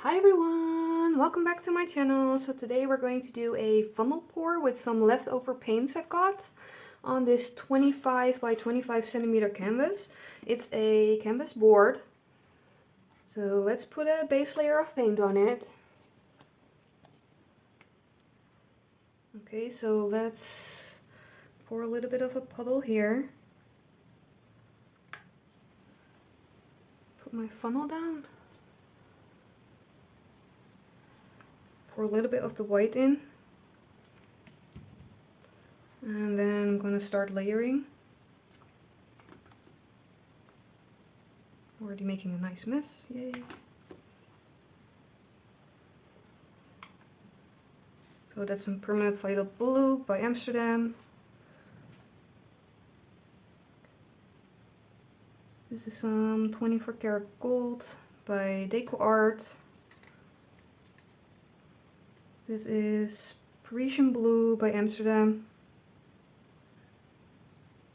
Hi everyone, welcome back to my channel. So today we're going to do a funnel pour with some leftover paints I've got on this 25 by 25 centimeter canvas. It's a canvas board. So let's put a base layer of paint on it. Okay, so let's pour a little bit of a puddle here. Put my funnel down. Pour a little bit of the white in. And then I'm going to start layering. Already making a nice mess, yay. So that's some permanent vital blue by Amsterdam. This is some 24 karat gold by Deco Art. This is Parisian blue by Amsterdam.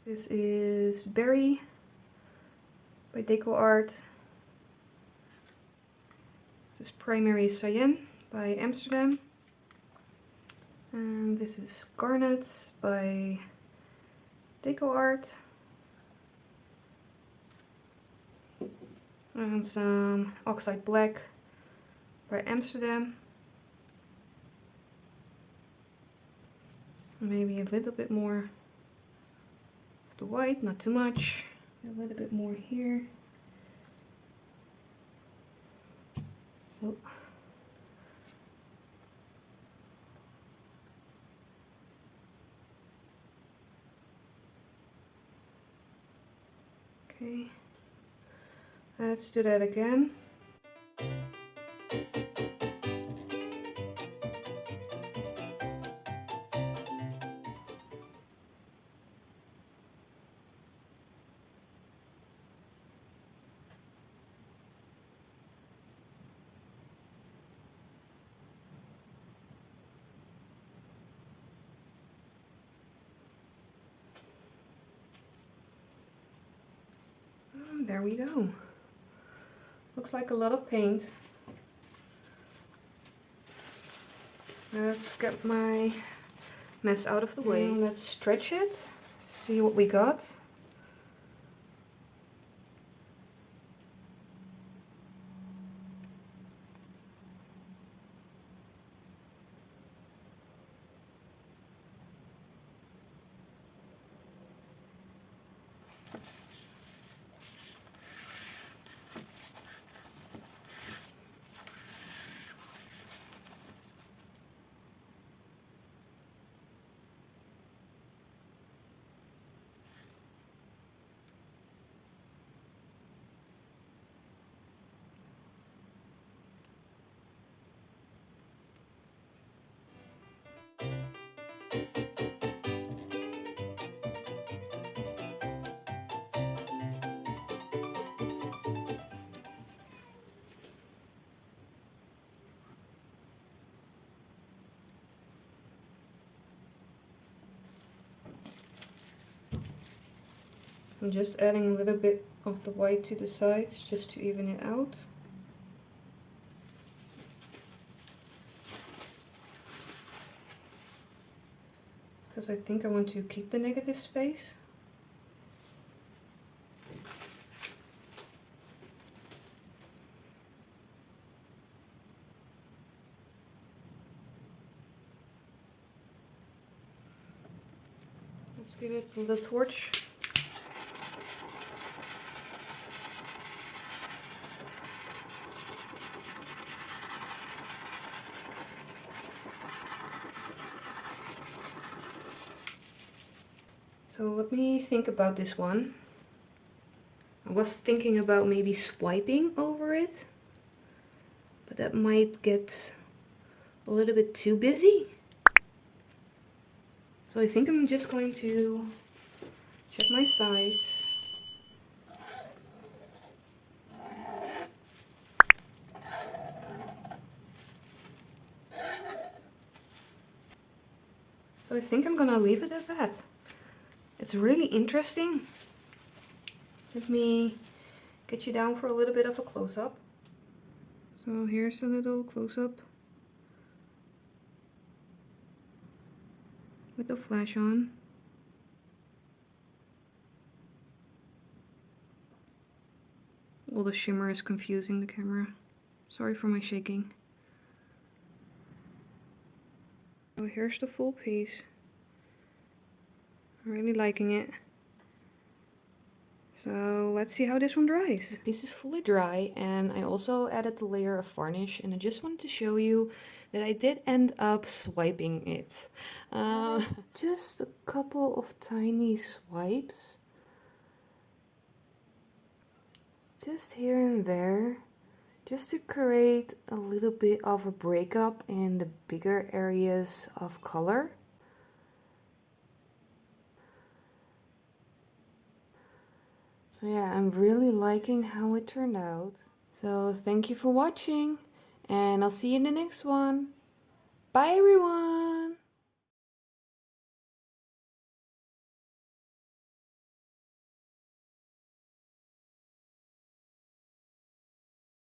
This is Berry by Deco Art. This is Primary Cyan by Amsterdam. And this is Garnet by Deco Art. And some Oxide Black by Amsterdam. Maybe a little bit more of the white, not too much. A little bit more here. Oh. Okay, let's do that again. There we go. Looks like a lot of paint. Let's get my mess out of the way. And let's stretch it, see what we got. I'm just adding a little bit of the white to the sides just to even it out. Because I think I want to keep the negative space. Let's give it the torch. So let me think about this one. I was thinking about maybe swiping over it, but that might get a little bit too busy. So I think I'm just going to check my sides. So I think I'm gonna leave it at that. It's really interesting. Let me get you down for a little bit of a close-up. So So here's a little close-up with the flash on. All the shimmer is confusing the camera. Sorry for my shaking. So here's the full piece. I'm really liking it. So let's see how this one dries. The piece is fully dry, and I also added the layer of varnish, and I just wanted to show you that I did end up swiping it. Just a couple of tiny swipes. Just here and there. Just to create a little bit of a breakup in the bigger areas of color. So yeah, I'm really liking how it turned out. So thank you for watching, and I'll see you in the next one. Bye everyone!